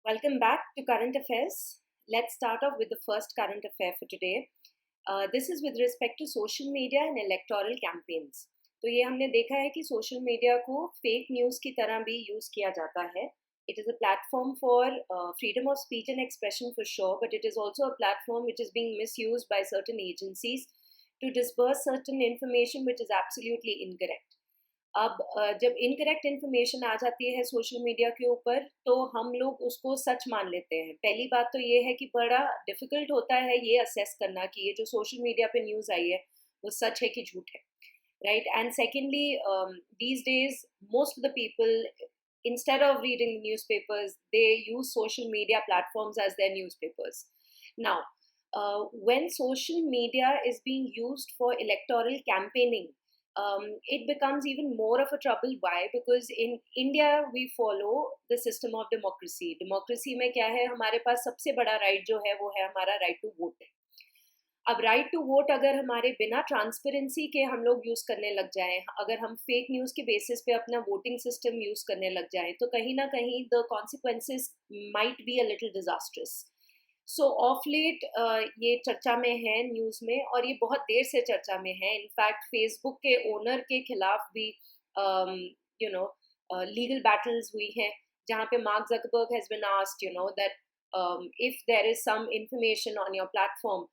Welcome back to Current Affairs. Let's start off with the first current affair for today. This is with respect to social media and electoral campaigns. तो ये हमने देखा है कि social media को fake news की तरह भी यूज़ किया जाता है. It is a platform for freedom of speech and expression for sure, but it is also a platform which is being misused by certain agencies to disperse certain information which is absolutely incorrect. अब जब incorrect information आ जाती है social media के ऊपर तो हम लोग उसको सच मान लेते हैं. पहली बात तो ये है कि बड़ा डिफिकल्ट होता है ये असेस करना कि ये जो सोशल मीडिया पे न्यूज़ आई है वो सच है कि झूठ है, right. And secondly, these days most of the people, instead of reading the newspapers, they use social media platforms as their newspapers. Now, when social media is being used for electoral campaigning, it becomes even more of a trouble. Why? Because in India we follow the system of democracy. Democracy में क्या है, हमारे पास सबसे बड़ा right जो है वो है हमारा राइट टू वोट है. अब राइट टू वोट अगर हमारे बिना ट्रांसपेरेंसी के हम लोग यूज़ करने लग जाएं, अगर हम फेक न्यूज़ के बेसिस पे अपना वोटिंग सिस्टम यूज़ करने लग जाएं, तो कहीं ना कहीं the consequences might be a little disastrous. So of late ये चर्चा में है न्यूज़ में, और ये बहुत देर से चर्चा में है. इनफैक्ट फेसबुक के ओनर के खिलाफ भी लीगल बैटल्स हुई हैं, जहाँ पे Mark Zuckerberg has been asked that if there is some information on your platform,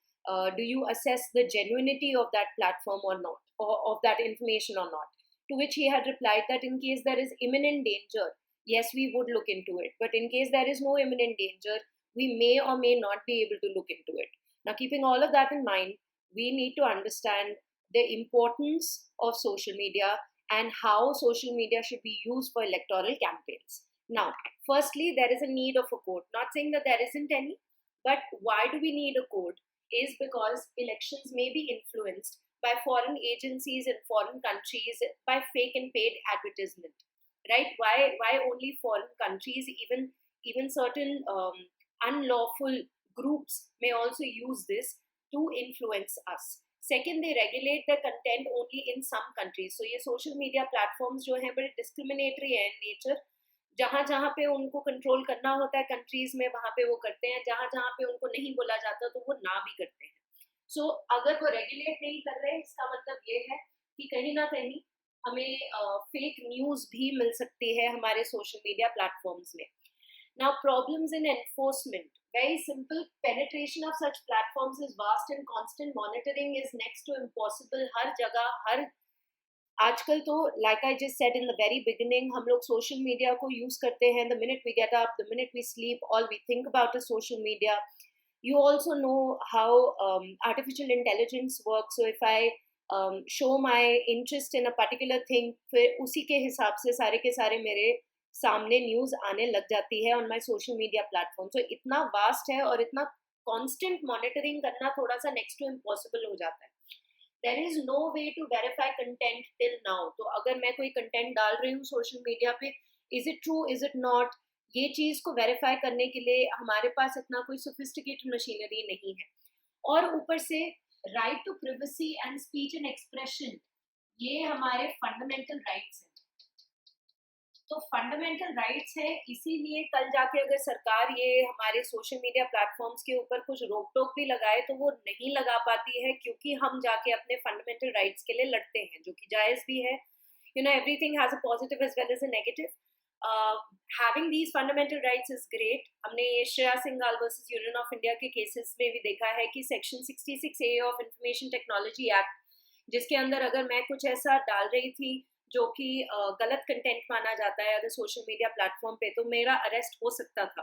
do you assess the genuinity of that platform or not, or of that information or not? To which he had replied that in case there is imminent danger, yes, we would look into it, but in case there is no imminent danger, we may or may not be able to look into it. Now, keeping all of that in mind, we need to understand the importance of social media and how social media should be used for electoral campaigns. Now, firstly, there is a need of a code. Not saying that there isn't any, but why do we need a code? Is because elections may be influenced by foreign agencies in foreign countries by fake and paid advertisement, right? Why only foreign countries? Even certain unlawful groups may also use this to influence us. Second, they regulate the content only in some countries. So ये social media platforms जो हैं बड़े discriminatory हैं in nature. जहाँ जहाँ पे उनको control करना होता है कंट्रीज में, वहाँ पे वो करते हैं. जहाँ जहाँ पे उनको नहीं बोला जाता तो वो ना भी करते हैं. सो अगर वो रेगुलेट नहीं कर रहे, इसका मतलब ये है कि कहीं ना कहीं हमें फेक न्यूज़ भी मिल सकती है हमारे सोशल मीडिया प्लेटफॉर्म्स में. Now, problems in enforcement. Very simple. Penetration of such platforms is vast and constant monitoring is next to impossible. हर जगह, हर आजकल तो like I just said in the very beginning, हम लोग सोशल मीडिया को use करते हैं. The minute we get up, the minute we sleep, all we think about is social media. You also know how artificial intelligence works. So if I show my interest in a particular thing, फिर उसी के हिसाब से सारे के सारे मेरे सामने न्यूज़ आने लग जाती है on my social media platform. So इतना वास्ट है और इतना constant monitoring करना थोड़ा सा next to impossible हो जाता है. There is no way to verify content till now. तो अगर मैं कोई कंटेंट डाल रही हूँ सोशल मीडिया पे, is it true, is it not, ये चीज़ को वेरीफाई करने के लिए हमारे पास इतना कोई सोफिस्टिकेटेड मशीनरी नहीं है. और ऊपर से right to privacy and speech and expression, ये हमारे फंडामेंटल राइट्स हैं. तो फंडामेंटल राइट्स है, इसीलिए कल जाके अगर सरकार ये हमारे सोशल मीडिया प्लेटफॉर्म्स के ऊपर कुछ रोक टोक भी लगाए तो वो नहीं लगा पाती है, क्योंकि हम जाके अपने फंडामेंटल राइट्स के लिए लड़ते हैं, जो कि जायज़ भी है. Everything has a positive as well as a negative. Having these fundamental rights is great. हमने ये Shreya Singhal versus union of India के केसेस में भी देखा है कि section 66A of information technology act, जिसके अंदर अगर मैं कुछ ऐसा डाल रही थी जो कि गलत कंटेंट माना जाता है अगर सोशल मीडिया प्लेटफॉर्म पे, तो मेरा अरेस्ट हो सकता था.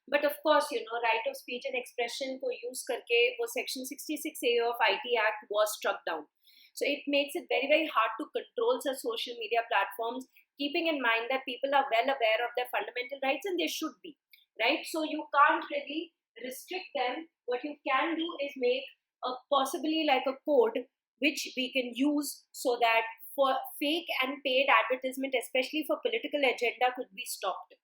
But of course right of speech and expression को यूज करके वो section 66A of IT act was struck down. So it makes it very very hard to control such social media platforms, keeping in mind that people are well aware of their fundamental rights and they should be, right. So you can't really restrict them. What you can do is make a possibly like a code which we can use so that for fake and paid advertisement, especially for political agenda, could be stopped.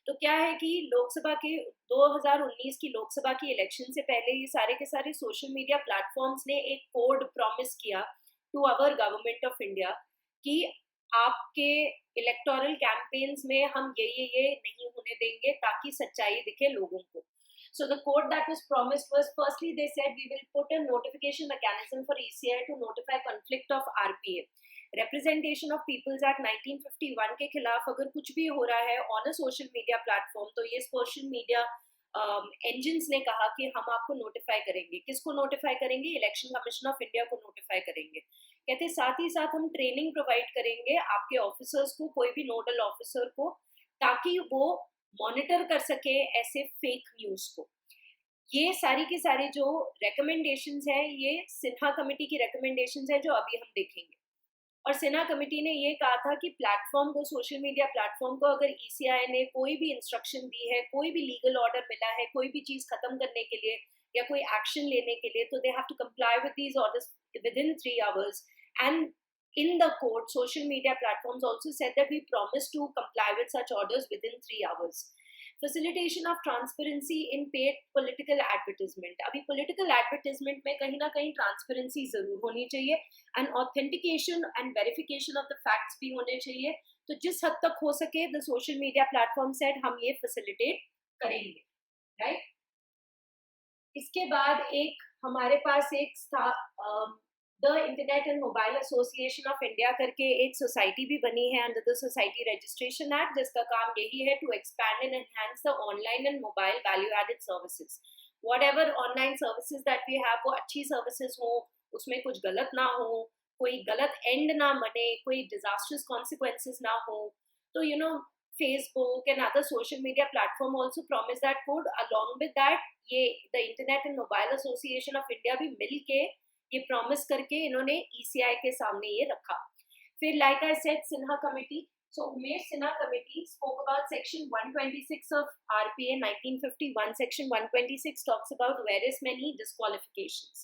तो क्या है कि लोकसभा के 2019 की लोकसभा की election से पहले ये सारे के सारे सोशल मीडिया प्लेटफॉर्म्स ने एक कोड प्रॉमिस किया to our government of India कि आपके इलेक्टोरल कैंपेन्स में हम ये नहीं होने देंगे ताकि सच्चाई दिखे लोगों को. So the quote that was promised was, firstly they said we will put a notification mechanism for ECI to notify conflict of RPA. Representation of Peoples Act 1951 के खिलाफ अगर कुछ भी हो रहा है on a social media platform, तो ये सोशल मीडिया एंजिन्स ने कहा कि हम आपको नोटिफाई करेंगे. किसको नोटिफाई करेंगे? इलेक्शन कमीशन ऑफ इंडिया को नोटिफाई करेंगे. कहते साथ ही साथ हम ट्रेनिंग प्रोवाइड करेंगे आपके ऑफिसर्स को, कोई भी नोडल ऑफिसर को, ताकि वो मॉनिटर कर सके ऐसे फेक न्यूज को. ये सारी की सारी जो रिकमेंडेशंस हैं, ये सिन्हा कमेटी की रिकमेंडेशंस हैं जो अभी हम देखेंगे. और सिन्हा कमेटी ने ये कहा था कि प्लेटफॉर्म को, सोशल मीडिया प्लेटफॉर्म को अगर ईसीआई ने कोई भी इंस्ट्रक्शन दी है, कोई भी लीगल ऑर्डर मिला है, कोई भी चीज खत्म करने के लिए या कोई एक्शन लेने के लिए, तो they have to comply with these orders within 3 hours. And in the code, social media platforms also said that we promise to comply with such orders within 3 hours. Facilitation of transparency in paid political advertisement. अभी political advertisement में कहीं ना कहीं transparency जरूर होनी चाहिए, and authentication and verification of the facts भी होने चाहिए. तो जिस हद तक हो सके the social media platform said हम ये facilitate करेंगे, right? इसके बाद एक हमारे पास एक the internet and mobile association of India करके एक सोसाइटी भी बनी है under the society registration act, जिसका काम यही है to expand and enhance the online and mobile value added services. Whatever online services that we have, वो अच्छी सर्विसेज हो, उसमें कुछ गलत ना हो, कोई गलत एंड ना बने, कोई डिजास्टर्स कॉन्सिक्वेंसेज ना हो. तो you know Facebook and other social media platform also promise that code. Along with that, ये the Internet and Mobile Association of India भी मिल के ये प्रॉमिस करके इन्होंने ECI के सामने ये रखा. फिर like I said, Sinha Committee. So Umesh Sinha Committee spoke about Section 126 of RPA 1951. Section 126 talks about various many disqualifications.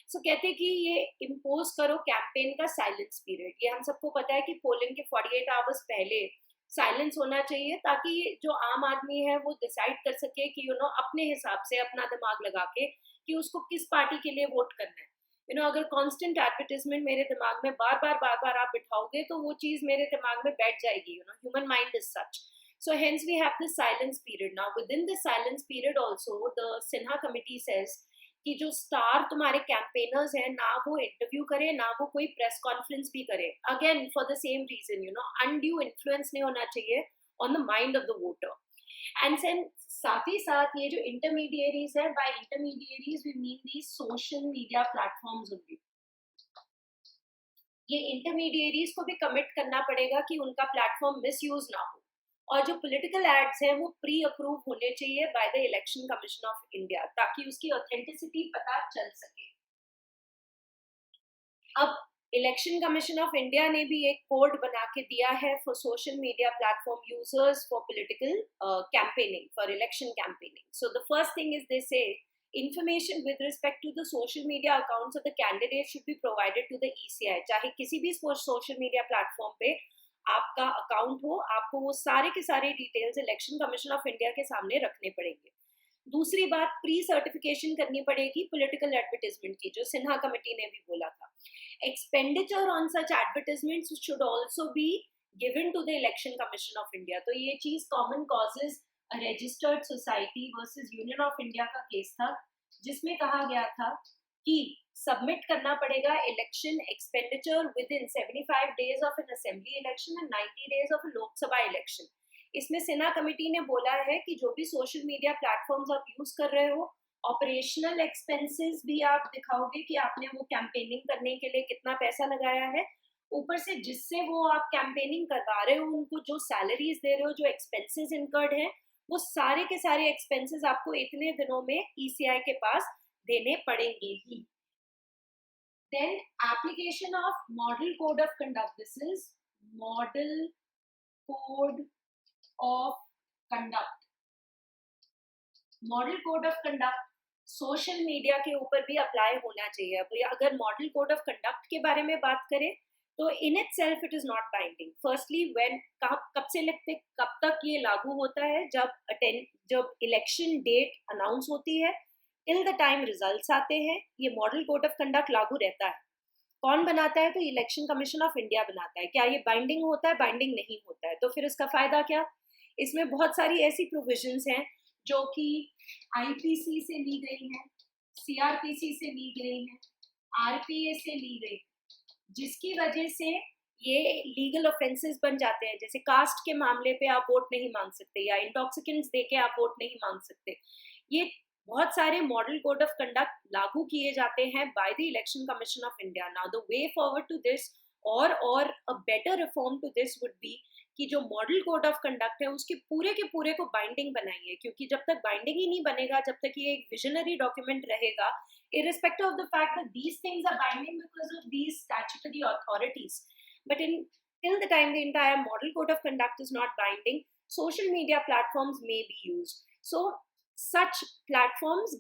So कहते कि ये इम्पोज करो कैंपेन का साइलेंस पीरियड. ये हम सबको पता है कि पोलिंग के 48 आवर्स पहले साइलेंस होना चाहिए, ताकि जो आम आदमी है वो डिसाइड कर सके कि अपने हिसाब से अपना दिमाग लगा के कि उसको किस पार्टी के लिए वोट करना है. अगर कांस्टेंट एडवर्टाइजमेंट मेरे दिमाग में बार बार आप बिठाओगे तो वो चीज मेरे दिमाग में बैठ जाएगी. Human mind is such. So hence we have this silence period. Now within this silence period also the Sinha committee says कि जो स्टार तुम्हारे कैंपेनर्स हैं ना वो इंटरव्यू करे, ना वो कोई प्रेस कॉन्फ्रेंस भी करे. Again for the same reason, undue influence नहीं होना चाहिए on the mind of the voter. And साथ ही साथ ये जो इंटरमीडिएरीज है, by intermediaries we mean the social media platforms only. ये इंटरमीडिएरीज को भी कमिट करना पड़ेगा कि उनका प्लेटफॉर्म मिसयूज ना हो. और जो पॉलिटिकल एड्स हैं वो प्री अप्रूव होने चाहिए bye the election commission of India, ताकि उसकी ऑथेंटिसिटी पता चल सके. अब इलेक्शन कमीशन ऑफ इंडिया ने भी एक कोड बना के दिया है for social media platform users for political campaigning, for election campaigning. So the first thing is they से information with respect to the social media accounts of the candidates should be provided to the ECI. चाहे किसी भी social media platform पे आपका account हो, आपको वो सारे के सारे details election commission of India के सामने रखने पड़ेंगे. दूसरी बात, प्री सर्टिफिकेशन करनी पड़ेगी पॉलिटिकल एडवर्टाइजमेंट की, जो सिन्हा कमेटी ने भी बोला था. Expenditure on such advertisements should also be given to the election commission of India. तो ये चीज common causes registered society versus union of India का केस था, जिसमें कहा गया था कि सबमिट करना पड़ेगा election expenditure within 75 days of an assembly election and 90 days of Lok Sabha election. इसमें सिन्हा कमेटी ने बोला है कि जो भी सोशल मीडिया प्लेटफॉर्म्स आप यूज कर रहे हो, ऑपरेशनल एक्सपेंसेस भी आप दिखाओगे कि आपने वो कैंपेनिंग करने के लिए कितना पैसा लगाया है. ऊपर से जिससे वो आप कैंपेनिंग करवा रहे हो उनको जो सैलरीज दे रहे हो, जो एक्सपेंसेस इनकर्ड हैं, वो सारे के सारे एक्सपेंसेस आपको इतने दिनों में ECI के पास देने पड़ेंगे ही. Then application of model code of conduct. This is model code of conduct. Model code of conduct social media के ऊपर भी अप्लाई होना चाहिए. अब अगर मॉडल कोड ऑफ कंडक्ट के बारे में बात करें तो in it self it is not binding. Firstly when कब से लेकर कब तक ये लागू होता है? जब इलेक्शन डेट अनाउंस होती है टिल द टाइम रिजल्ट्स आते हैं, ये मॉडल कोड ऑफ कंडक्ट लागू रहता है. कौन बनाता है? तो इलेक्शन कमीशन ऑफ इंडिया बनाता है। क्या ये बाइंडिंग होता है? बाइंडिंग नहीं होता है। तो फिर इसका फायदा क्या? इसमें बहुत सारी ऐसी प्रोविजंस हैं जो कि आईपीसी से ली गई हैं, सीआरपीसी से ली गई हैं, आरपीए से ली गई, जिसकी वजह से ये लीगल ऑफेंसेस बन जाते हैं। जैसे कास्ट के मामले पे आप वोट नहीं मांग सकते, या इंटॉक्सिकेंट्स देके आप वोट नहीं मांग सकते। ये बहुत सारे मॉडल कोड ऑफ कंडक्ट लागू किए जाते हैं by the election commission of India. Now the way forward to this और a better reform to this would be कि जो मॉडल कोड ऑफ कंडक्ट है उसके पूरे के पूरे को बाइंडिंग बनाइए, क्योंकि जब तक बाइंडिंग ही नहीं बनेगा, जब तक ये एक विजनरी डॉक्यूमेंट रहेगा, irrespective of the fact that these things are binding because of these statutory authorities. But till the time the entire model code of conduct is not binding, social media platforms may be used. So such platforms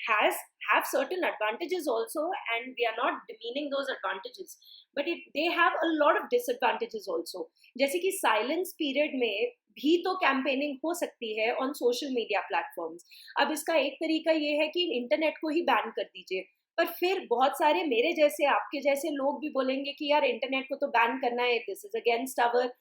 have certain advantages also, and we are not demeaning those advantages, but they have a lot of disadvantages also. जैसे कि silence period में भी तो campaigning हो सकती है on social media platforms. अब इसका एक तरीका ये है कि इंटरनेट को ही बैन कर दीजिए, पर फिर बहुत सारे मेरे जैसे आपके जैसे लोग भी बोलेंगे कि यार इंटरनेट को तो बैन करना है, this is against our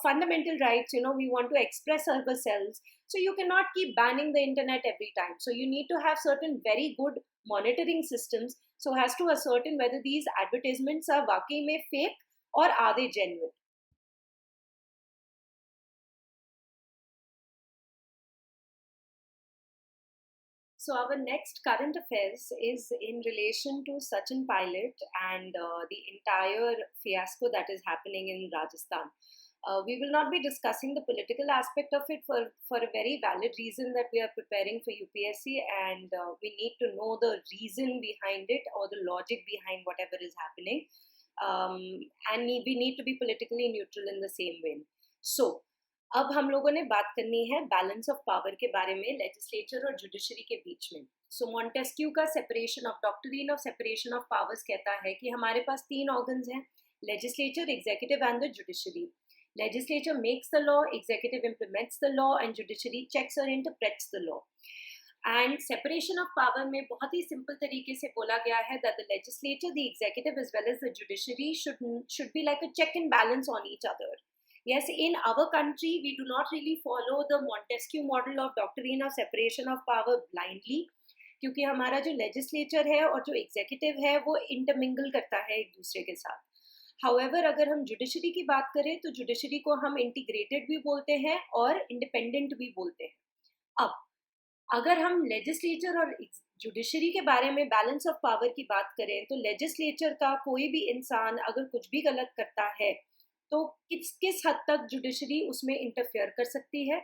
fundamental rights, we want to express ourselves. So you cannot keep banning the internet every time. So you need to have certain very good monitoring systems so as to ascertain whether these advertisements are waqai mein fake or are they genuine. So our next current affairs is in relation to Sachin Pilot and the entire fiasco that is happening in Rajasthan. We will not be discussing the political aspect of it for a very valid reason that we are preparing for UPSC, and we need to know the reason behind it or the logic behind whatever is happening. And we need to be politically neutral in the same way. So, अब हम लोगों ने बात करनी है balance of power के बारे में लेजिस्लेचर और जुडिशरी के बीच में। सो मॉन्टेस्क्यू का separation of doctrine of separation of powers कहता है कि हमारे पास 3 ऑर्गन्स हैं, legislature, executive and the judiciary. Legislature makes the law, executive implements the law and judiciary checks और interprets the law. And separation of power में बहुत ही सिंपल तरीके से बोला गया है that the legislature, the executive as well as the judiciary should be like a check and balance on each other. Yes, in our country, we do not really follow the Montesquieu model of doctrine of separation of power blindly, क्योंकि हमारा जो legislature है और जो executive है वो intermingle करता है एक दूसरे के साथ. हाउएवर अगर हम जुडिशरी की बात करें तो जुडिशरी को हम इंटीग्रेटेड भी बोलते हैं और इंडिपेंडेंट भी बोलते हैं. अब अगर हम लेजिस्लेचर और जुडिशरी के बारे में बैलेंस ऑफ पावर की बात करें तो लेजिस्लेचर का कोई भी इंसान अगर कुछ भी गलत करता है तो किस हद तक जुडिशरी उसमें इंटरफेयर कर सकती है.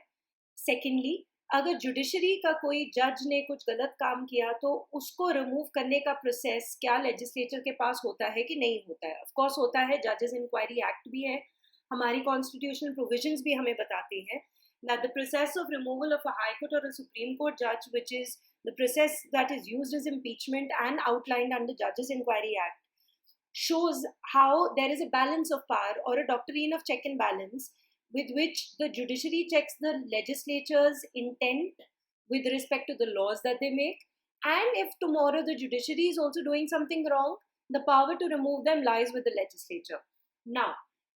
सेकेंडली, अगर जुडिशरी का कोई जज ने कुछ गलत काम किया तो उसको रिमूव करने का प्रोसेस क्या लेजिस्लेचर के पास होता है कि नहीं होता है? ऑफ कोर्स होता है, जजेस इंक्वायरी एक्ट भी है, हमारी कॉन्स्टिट्यूशनल प्रोविजंस भी हमें बताती है that the process of removal of a high court or a supreme court judge, which is the process that is used as impeachment and outlined under Judges Inquiry Act, shows how there is a balance of power or a doctrine of check and balance with which the judiciary checks the legislature's intent with respect to the laws that they make, and if tomorrow the judiciary is also doing something wrong, the power to remove them lies with the legislature. Now,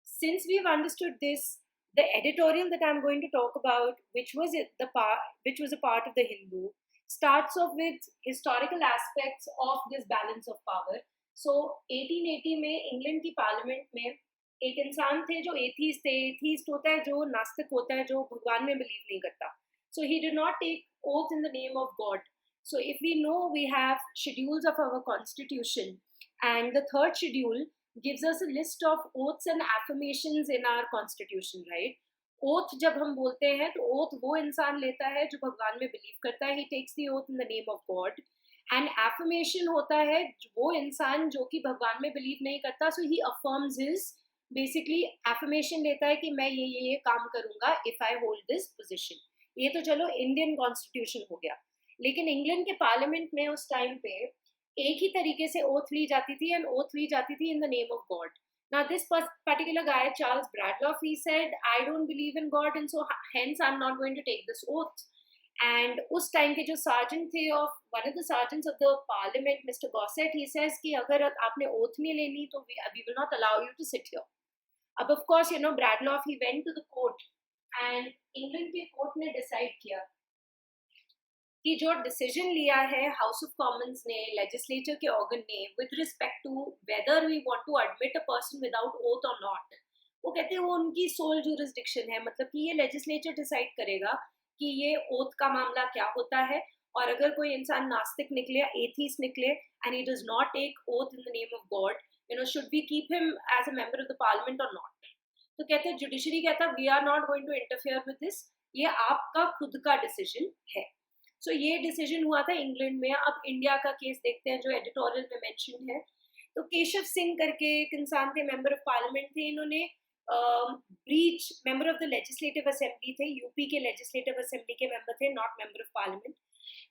since we've understood this, the editorial that I'm going to talk about, which was a part of the Hindu, starts off with historical aspects of this balance of power. So 1880 में England की parliament में एक इंसान थे जो atheist थे. Atheist होता है जो नास्तिक होता है, जो भगवान में बिलीव नहीं करता. So he did not take oath in the name of God. So if we know, we have schedules of our constitution, and the third schedule gives us a list of oaths and affirmations in our constitution, right? Oath जब हम बोलते हैं तो oath वो इंसान लेता है जो भगवान में बिलीव करता है, he takes the oath in the name of God. And affirmation होता है वो इंसान जो कि भगवान में बिलीव नहीं करता, सो ही अफर्म्स हिज, बेसिकली एफर्मेशन लेता है कि मैं ये काम करूंगा if I hold this position. ये तो चलो इंडियन कॉन्स्टिट्यूशन हो गया, लेकिन इंग्लैंड के पार्लियामेंट में उस टाइम पे एक ही तरीके से ओथ ली जाती थी, एंड ओथ ली जाती थी इन the name of God. Now this particular guy, Charles Bradlaugh, he said, I don't believe in God, and so hence I'm not going to take this oath. And उस time के जो sergeant थे of one of the sergeants of the parliament mister Gosset, he says कि अगर आपने oath नहीं लेनी तो we will not allow you to sit here. अब of course you know Bradlaugh he went to the court and England के court ने decide किया कि जो डिसीजन लिया है हाउस ऑफ कॉमन्स ने, लेजिस्लेचर के ऑर्गन ने, with respect to whether we want to admit a person without oath और नॉट, वो कहते हैं वो उनकी सोल जुरिस्डिक्शन है. मतलब कि ये लेजिस्लेचर डिसाइड करेगा कि ये ओथ का मामला क्या होता है, और अगर कोई इंसान नास्तिक निकले, एथीस्ट निकले, and he does not take oath in the name of God, you know, should we keep him as a member of the parliament और नॉट. तो कहते हैं जुडिशरी कहता है we are not going to interfere with this, ये आपका खुद का डिसीजन है. सो ये डिसीजन हुआ था इंग्लैंड में. अब इंडिया का केस देखते हैं जो एडिटोरियल में मेंशन है. तो केशव सिंह करके एक इंसान थे, मेंबर ऑफ पार्लियामेंट थे. इन्होंने breach, member of the legislative assembly थे, यूपी के लेजिस्लेटिव असेंबली के मेंबर थे, नॉट मेंबर ऑफ पार्लियामेंट.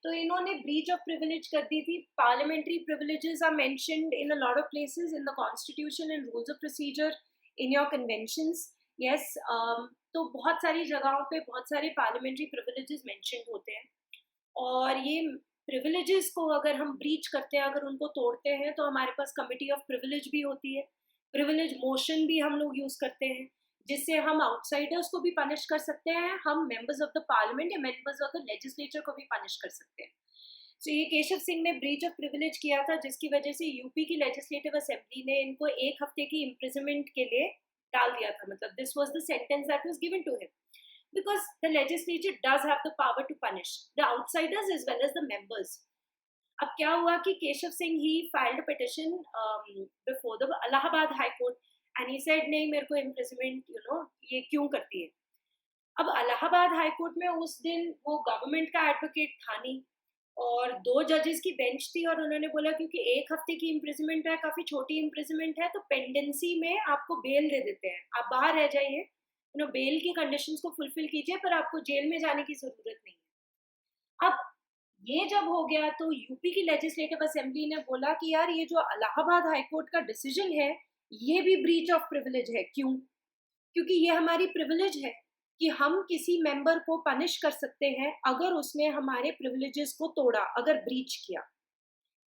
तो इन्होंने ब्रीच ऑफ प्रिविलेज कर दी थी. Parliamentary privileges are mentioned in a lot of places in the constitution and rules of procedure, in your conventions. Yes, तो बहुत सारी जगहों पे बहुत सारे पार्लियामेंट्री प्रिविलेजेस मेंशन्ड होते हैं, और ये प्रिविलेजेस को अगर हम ब्रीच करते हैं, अगर उनको तोड़ते हैं, तो हमारे पास कमिटी ऑफ प्रिविलेज भी होती है. प्रिविलेज मोशन भी हम लोग यूज करते हैं, जिससे हम आउटसाइडर्स को भी पनिश कर सकते हैं, हम मेंबर्स ऑफ द पार्लियामेंट या मेंबर्स ऑफ द लेजिस्लेचर को भी पनिश कर सकते हैं. तो ये केशव सिंह ने ब्रीच ऑफ प्रिविलेज किया था, जिसकी वजह से यूपी की लेजिस्लेटिव असेंबली ने इनको 1 हफ्ते की इम्प्रिजनमेंट के लिए डाल दिया था. मतलब this was the sentence that was given to him, because the legislature does have the power to punish the outsiders as well as the members. अब क्या हुआ कि Keshav Singh he filed a petition before the Allahabad high court, and he said नहीं, मेरे को imprisonment you know ये क्यों करती है. अब इलाहाबाद हाई कोर्ट में उस दिन वो गवर्नमेंट का एडवोकेट था नहीं, और 2 जजेस की बेंच थी, और उन्होंने बोला क्योंकि 1 हफ्ते की इम्प्रिजनमेंट है, काफी छोटी इम्प्रिजनमेंट है, तो पेंडेंसी में आपको बेल दे देते हैं, आप बाहर रह जाइए, यू नो, बेल की कंडीशंस को फुलफिल कीजिए, पर आपको जेल में जाने की जरूरत नहीं है. अब ये जब हो गया तो यूपी की लेजिस्लेटिव असेंबली ने बोला कि यार ये जो इलाहाबाद हाई कोर्ट का डिसीजन है ये भी ब्रीच ऑफ प्रिविलेज है. क्यों? क्योंकि ये हमारी प्रिविलेज है कि हम किसी मेंबर को पनिश कर सकते हैं अगर उसने हमारे प्रिविलेजेस को तोड़ा, अगर ब्रीच किया.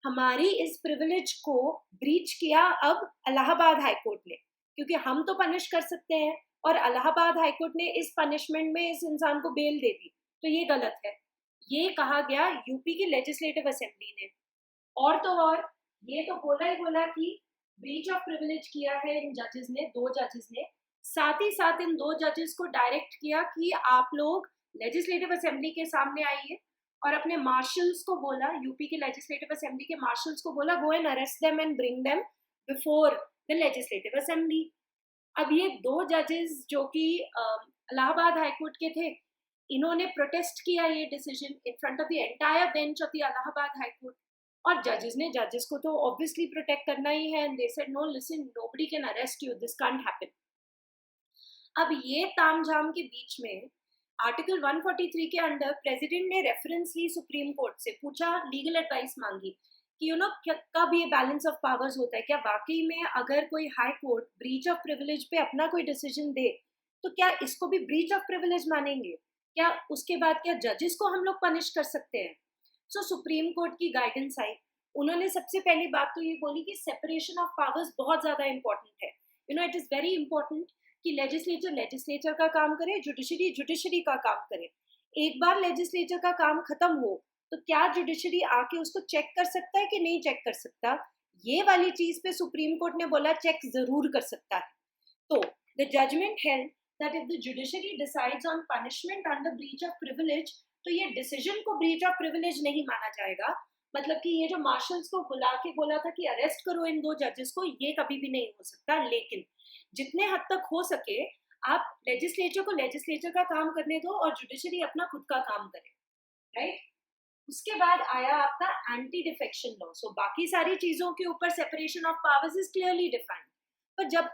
हमारी इस प्रिविलेज को ब्रीच किया अब इलाहाबाद हाई कोर्ट ने, क्योंकि हम तो पनिश कर सकते हैं, और इलाहाबाद हाई कोर्ट ने इस पनिशमेंट में इस इंसान को बेल दे दी, तो ये गलत है. ये कहा गया यूपी की लेजिस्लेटिव असेंबली ने. और तो और ये तो बोला ही बोला कि ब्रीच ऑफ प्रिविलेज किया है इन जजेस ने, 2 जजेस ने. साथ ही साथ इन 2 जजेस को डायरेक्ट किया कि आप लोग लेजिस्लेटिव असेंबली के सामने आइए, और अपने मार्शल्स को बोला, यूपी के लेजिस्लेटिव असेंबली के मार्शल्स को बोला, go and arrest them and bring them before the legislative assembly. अब ये 2 जजेस जो कि इलाहाबाद हाईकोर्ट के थे, इन्होंने प्रोटेस्ट किया ये decision in front of the entire bench of the Allahabad high court. और जजेस को तो ऑब्वियसली प्रोटेक्ट करना ही है, and they said no, listen, nobody can arrest you, this can't happen. अब ये तामझाम के बीच में आर्टिकल 143 के अंडर प्रेसिडेंट ने रेफरेंस ली सुप्रीम कोर्ट से, पूछा, लीगल एडवाइस मांगी कि यू नो कब ये बैलेंस ऑफ पावर्स होता है, क्या वाकई में अगर कोई high court breach of privilege पे अपना कोई डिसीजन दे तो क्या इसको भी ब्रीच ऑफ प्रिविलेज मानेंगे, क्या उसके बाद क्या जजेस को हम लोग पनिश कर सकते हैं. सो सुप्रीम कोर्ट की गाइडेंस आई. उन्होंने सबसे पहली बात तो ये बोली कि सेपरेशन ऑफ पावर्स बहुत ज्यादा इंपॉर्टेंट है. You know, it is very important कि लेजिस्लेचर का काम करे, जुडिशरी का काम करे. एक बार लेजिस्लेचर का काम खत्म हो तो क्या जुडिशरी आके उसको चेक कर सकता है कि नहीं चेक कर सकता, ये वाली चीज पे सुप्रीम कोर्ट ने बोला चेक जरूर कर सकता है. तो the judgement held that if the judiciary decides on punishment under breach of privilege, तो ये डिसीजन को ब्रीच ऑफ प्रिविलेज नहीं माना जाएगा. मतलब कि ये जो मार्शल्स को बुला के बोला था कि अरेस्ट करो इन 2 जजेस को, ये कभी भी नहीं हो सकता. लेकिन जितने हद तक हो सके आप लेजिस्लेचर को लेजिस्लेचर का काम करने दो और जुडिशरी अपना खुद का काम करे, राइट. उसके बाद आया आपका एंटी डिफेक्शन लॉ. सो बाकी सारी चीजों के ऊपर separation of powers is clearly defined, पर जब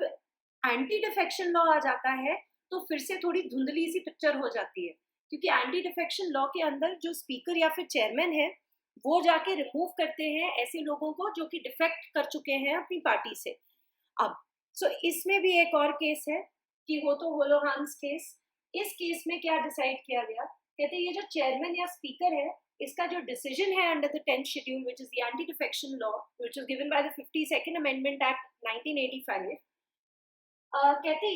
एंटी डिफेक्शन लॉ आ जाता है तो फिर से थोड़ी धुंधली सी पिक्चर हो जाती है, क्योंकि एंटी डिफेक्शन लॉ के अंदर जो स्पीकर या फिर चेयरमैन है वो जाके रिमूव करते हैं ऐसे लोगों को जो कि डिफेक्ट कर चुके हैं अपनी पार्टी से. अब इसमें भी एक और केस है कि वो तो होलोहांस केस. इस केस में क्या डिसाइड किया गया, कहते हैं ये जो चेयरमैन या स्पीकर है, इसका जो डिसीजन है under the 10th schedule which is the anti defection law which is given by the 52nd amendment act 1985, कहते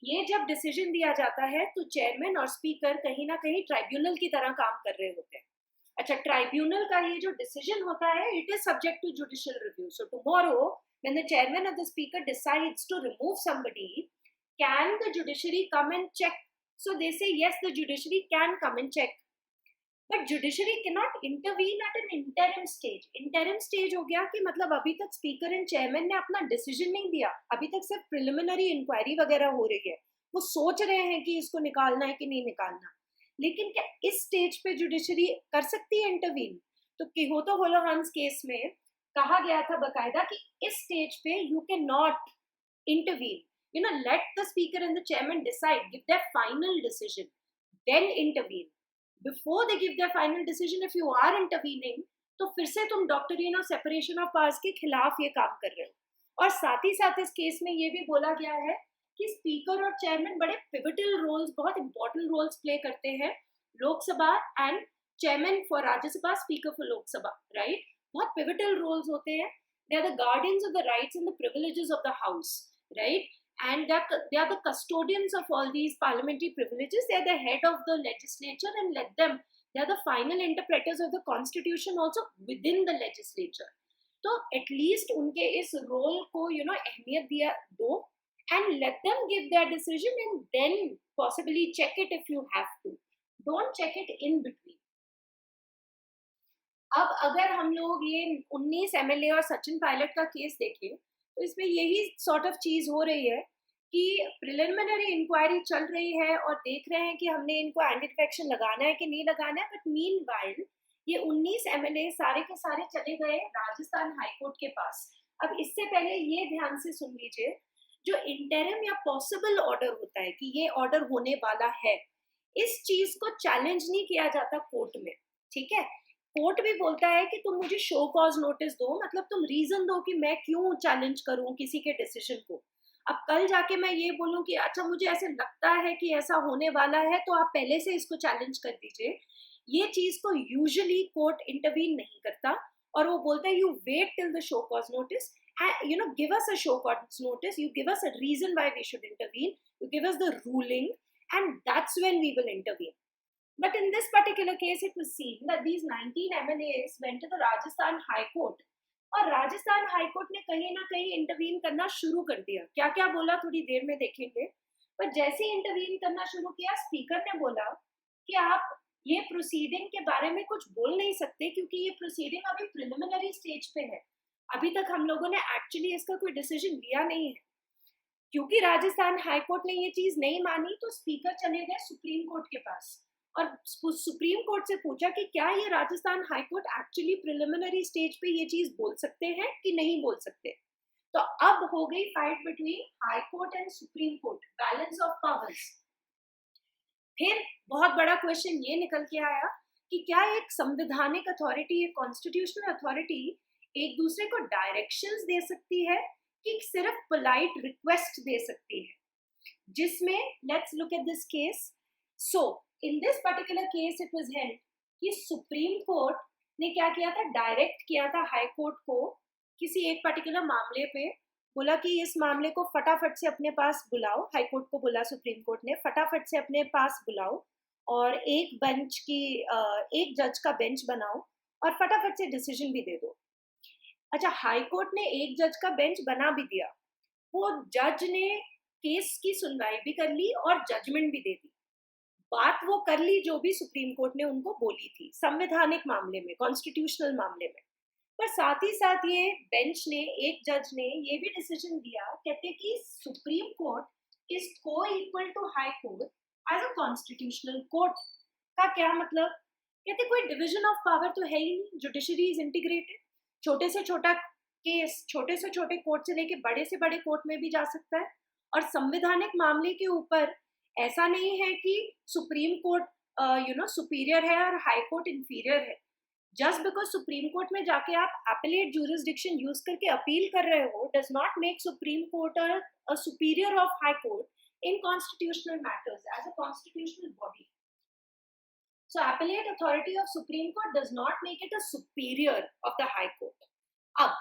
ये जब डिसीजन दिया जाता है तो चेयरमैन और स्पीकर कहीं ना कहीं ट्राइब्यूनल की तरह काम कर रहे होते हैं. अच्छा, ट्राइब्यूनल का ये जो डिसीजन होता है, it is subject to judicial review. So tomorrow when the chairman और the speaker decides to remove somebody, can the judiciary come and check? So they say yes, the judiciary can come and check, but judiciary cannot intervene at an interim stage. Interim stage हो गया कि मतलब अभी तक speaker and chairman ने अपना decision नहीं दिया, अभी तक सिर्फ प्रिलिमिनरी इंक्वायरी वगैरह हो रही है, वो सोच रहे हैं कि इसको निकालना है कि नहीं निकालना. लेकिन क्या इस स्टेज पे जुडिशरी कर सकती है इंटरवीन? तो किहोतो होलोहंस केस में कहा गया था बकायदा कि इस स्टेज पे you can not intervene. You know, let the speaker and the chairman decide, give their final decision, then intervene. Before they give their final decision, if you are intervening, तो फिर से तुम doctrine of separation of powers के खिलाफ ये काम कर रहे हो. और साथ ही साथ इस केस में ये भी बोला गया है कि स्पीकर और चेयरमैन बड़े पिवटल रोल्स, बहुत इंपॉर्टेंट रोल्स प्ले करते हैं. Lok Sabha and chairman for Rajya Sabha, speaker for Lok Sabha, right, बहुत पिवटल रोल्स होते हैं. They are the guardians of the rights and the privileges of the house, right, and they are the custodians of all these parliamentary privileges. They are the head of the legislature, and they are the final interpreters of the constitution also within the legislature. So at least उनके इस role को अहमियत दिया दो, and let them give their decision and then possibly check it if you have to. Don't check it in between. अब अगर हम लोग ये 19 MLA और सचिन पायलट का केस देखें, तो इसमें यही सॉर्ट ऑफ चीज हो रही है कि प्रिलिमिनरी इंक्वायरी चल रही है और देख रहे हैं कि हमने इनको एंटी डिफेक्शन लगाना है कि नहीं लगाना है. बट मीनवाइल ये 19 MLA सारे के सारे चले गए राजस्थान हाईकोर्ट के पास. अब इससे पहले ये ध्यान से सुन लीजिए, जो इंटरिम या पॉसिबल ऑर्डर होता है कि ये ऑर्डर होने वाला है, इस चीज को चैलेंज नहीं किया जाता कोर्ट में. ठीक है, कोर्ट भी बोलता है कि तुम मुझे शो कॉज नोटिस दो, मतलब तुम रीजन दो कि मैं क्यों चैलेंज करूं किसी के डिसीजन को. अब कल जाके मैं ये बोलूं कि अच्छा मुझे ऐसे लगता है कि ऐसा होने वाला है, तो आप पहले से इसको चैलेंज कर दीजिए. ये चीज को यूजुअली कोर्ट इंटरवीन नहीं करता, और वो बोलता है you wait till the show cause notice, give us a show cause notice, you give us a reason why we should intervene, you give us the ruling, and that's when we will intervene. But in this particular case, it was seen that these 19 MLAs went to the Rajasthan High Court, और Rajasthan high court ने कहीं ना कहीं intervene करना शुरू कर दिया. क्या क्या बोला थोड़ी देर में देखेंगे, पर जैसे ही इंटरवीन करना शुरू किया, स्पीकर ने बोला कि आप ये प्रोसीडिंग के बारे में कुछ बोल नहीं सकते क्योंकि ये प्रोसीडिंग अभी प्रिलिमिनरी स्टेज पे है, अभी तक हम लोगों ने एक्चुअली इसका कोई डिसीजन लिया नहीं है. क्योंकि राजस्थान हाई कोर्ट ने ये चीज नहीं मानी, तो स्पीकर चले गए सुप्रीम कोर्ट के पास और सुप्रीम कोर्ट से पूछा कि क्या ये Rajasthan high court actually preliminary stage पे ये चीज बोल सकते हैं कि नहीं बोल सकते. तो अब हो गई fight between high court and supreme court, balance of powers. फिर बहुत बड़ा क्वेश्चन ये निकल के आया कि क्या एक संवैधानिक अथॉरिटी, एक कॉन्स्टिट्यूशनल अथॉरिटी एक दूसरे को डायरेक्शंस दे सकती है कि सिर्फ पोलाइट रिक्वेस्ट दे सकती है, जिसमें let's look at this case. So in this particular case it was held कि सुप्रीम कोर्ट ने क्या किया था, डायरेक्ट किया था हाई कोर्ट को किसी एक पर्टिकुलर मामले पे, बोला कि इस मामले को फटाफट से अपने पास बुलाओ. हाई कोर्ट को बोला सुप्रीम कोर्ट ने, फटाफट से अपने पास बुलाओ और एक बेंच की एक जज का बेंच बनाओ और फटाफट से डिसीजन भी दे दो. अच्छा, हाई कोर्ट ने एक जज का बेंच बना भी दिया, वो जज ने केस की सुनवाई भी कर ली और जजमेंट भी दे दी. बात वो कर ली जो भी सुप्रीम कोर्ट ने उनको बोली थी संवैधानिक मामले में, कॉन्स्टिट्यूशनल मामले में. पर साथ ही साथ ये बेंच ने, एक जज ने ये भी डिसीजन दिया, कहते कि supreme court is coequal to high court as a constitutional court. का क्या मतलब, कहते कोई डिवीजन ऑफ पावर तो है ही नहीं, जुडिशरी इज इंटीग्रेटेड, छोटे से छोटा केस छोटे से छोटे कोर्ट से लेके बड़े से बड़े कोर्ट में भी जा सकता है. और संवैधानिक मामले के ऊपर ऐसा नहीं है कि सुप्रीम कोर्ट सुपीरियर है और हाई कोर्ट इंफीरियर है. जस्ट बिकॉज सुप्रीम कोर्ट में जाके आप एपेलेट ज्यूरिसडिक्शन यूज करके अपील कर रहे हो does not make supreme court a superior of high court in constitutional matters as a constitutional body. So appellate authority of Supreme Court does not make it a superior of the High Court. अब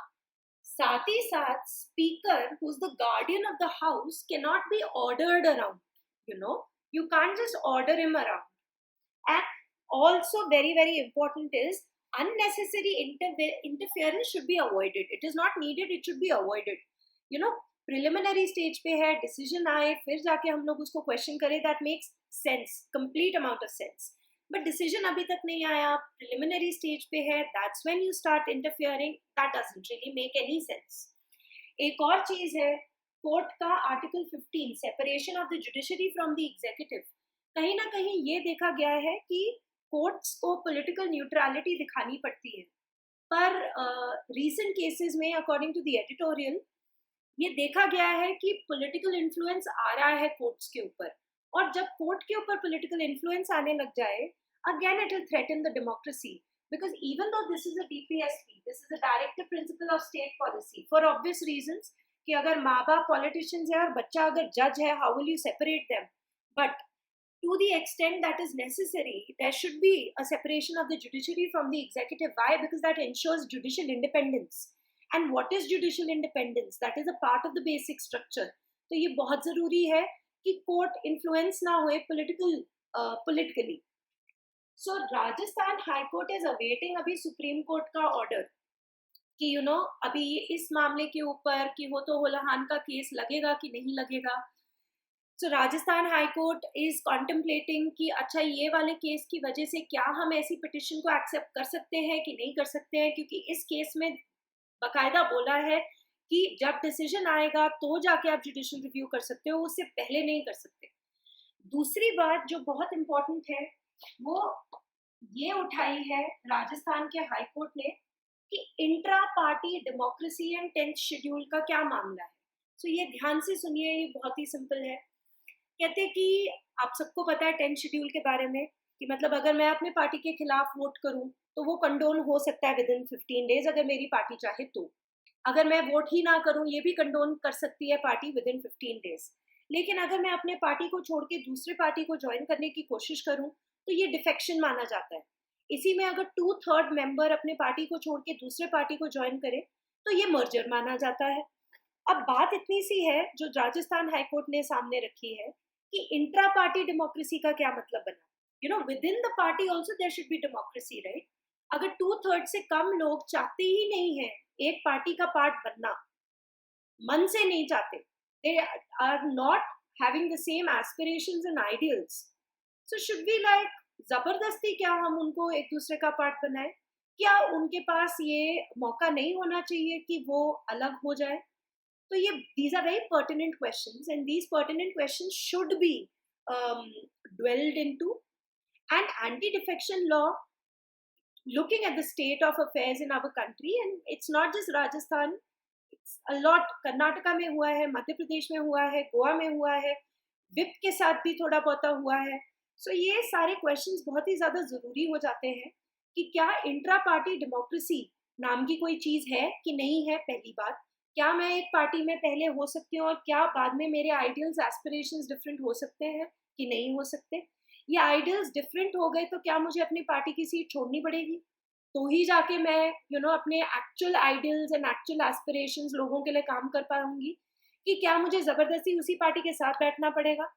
साथ ही साथ speaker, who's the guardian of the house, cannot be ordered around. You can't just order him around. And also very, very important is unnecessary interference should be avoided. It is not needed, it should be avoided. Preliminary stage पे है, decision आए, फिर जाके हम लोग उसको question करें, that makes sense, complete amount of sense. But decision अभी तक नहीं आया, preliminary stage पे है, that's when you start interfering, that doesn't really make any sense. एक और चीज है, कोर्ट का article 15 separation of the judiciary from the executive, कहीं ना कहीं ये देखा गया है कि कोर्ट्स को पॉलिटिकल न्यूट्रलिटी दिखानी पड़ती है, पर रीसेंट केसेस में अकॉर्डिंग टू द एडिटोरियल ये देखा गया है कि पॉलिटिकल इन्फ्लुएंस आ रहा है कोर्ट्स के ऊपर, और जब कोर्ट के ऊपर पॉलिटिकल इन्फ्लुएंस आने लग जाए, again it will threaten the democracy, because even though this is a DPSP, this is a directive principle of state policy for obvious reasons, कि अगर माँ बाप पॉलिटिशियंस है और बच्चा अगर जज है, how will you separate them? But to the extent that is necessary, there should be a separation of the judiciary from the executive. Why? Because that ensures judicial independence. And what is judicial independence? That is a part of the basic structure. तो ये बहुत ज़रूरी है कि court influence ना होए politically. So Rajasthan high court is awaiting अभी supreme court का ऑर्डर कि अभी इस मामले के ऊपर कि वो तो होलाहान का केस लगेगा कि नहीं लगेगा. So Rajasthan high court is contemplating कि अच्छा ये वाले केस की वजह से क्या हम ऐसी पिटिशन को एक्सेप्ट कर सकते हैं कि नहीं कर सकते हैं, क्योंकि इस केस में बाकायदा बोला है कि जब डिसीजन आएगा तो जाके आप जुडिशियल रिव्यू कर सकते हो, उससे पहले नहीं कर सकते. दूसरी बात जो बहुत इम्पोर्टेंट है वो ये उठाई है राजस्थान के हाई कोर्ट ने कि intra party democracy and 10th schedule का क्या मामला है. सो ये ध्यान से सुनिए, ये बहुत ही सिंपल है. कहते कि आप सबको पता है 10th शेड्यूल के बारे में कि मतलब अगर मैं अपने पार्टी के खिलाफ वोट करूं तो वो कंडोन हो सकता है विद इन 15 डेज अगर मेरी पार्टी चाहे तो. अगर मैं वोट ही ना करूं ये भी कंडोन कर सकती है पार्टी विद इन 15 डेज. लेकिन अगर मैं अपने पार्टी को छोड़ के दूसरे पार्टी को ज्वाइन करने की कोशिश करूं तो ये डिफेक्शन माना जाता है. इसी में अगर 2/3 मेंबर अपने पार्टी को छोड़ के दूसरे पार्टी को ज्वाइन करे तो ये मर्जर माना जाता है. अब बात इतनी सी है जो राजस्थान हाई कोर्ट ने सामने रखी है कि इंट्रा पार्टी डेमोक्रेसी का क्या मतलब बना. Within the party also there should be democracy, right? अगर 2/3 से कम लोग चाहते ही नहीं है एक पार्टी का पार्ट बनना, मन से नहीं चाहते, they are not having the same aspirations and ideals, so should be like जबरदस्ती क्या हम उनको एक दूसरे का पार्ट बनाए? क्या उनके पास ये मौका नहीं होना चाहिए कि वो अलग हो जाए? तो ये these are very pertinent questions and these pertinent questions should be dwelled into. And anti-defection law, looking at the state of affairs in our country, and it's not just Rajasthan, it's a lot. Karnataka में हुआ है, मध्य प्रदेश में हुआ है, गोवा में हुआ है, whip के साथ भी थोड़ा बहुत हुआ है. सो ये सारे क्वेश्चंस बहुत ही ज़्यादा ज़रूरी हो जाते हैं कि क्या इंट्रा पार्टी डेमोक्रेसी नाम की कोई चीज़ है कि नहीं है. पहली बात, क्या मैं एक पार्टी में पहले हो सकती हूँ और क्या बाद में मेरे आइडियल्स एस्पिरेशंस डिफरेंट हो सकते हैं कि नहीं हो सकते? ये आइडियल्स डिफरेंट हो गए तो क्या मुझे अपनी पार्टी की सीट छोड़नी पड़ेगी? तो ही जाके मैं अपने actual ideals and actual aspirations लोगों के लिए काम कर पाऊंगी, कि क्या मुझे ज़बरदस्ती उसी पार्टी के साथ बैठना पड़ेगा?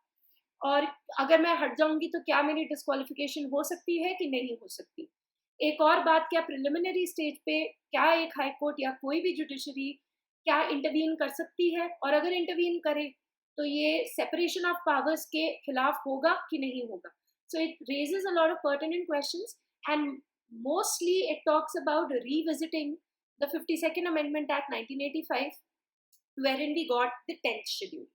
और अगर मैं हट जाऊंगी तो क्या मेरी डिस्क्वालिफिकेशन हो सकती है कि नहीं हो सकती? एक और बात, क्या प्रिलिमिनरी स्टेज पे क्या एक हाई कोर्ट या कोई भी जुडिशरी क्या इंटरवीन कर सकती है? और अगर इंटरवीन करे तो ये सेपरेशन ऑफ पावर्स के खिलाफ होगा कि नहीं होगा? So it raises a lot of pertinent questions and mostly it talks about revisiting the 52nd Amendment Act 1985 wherein we got the 10th schedule.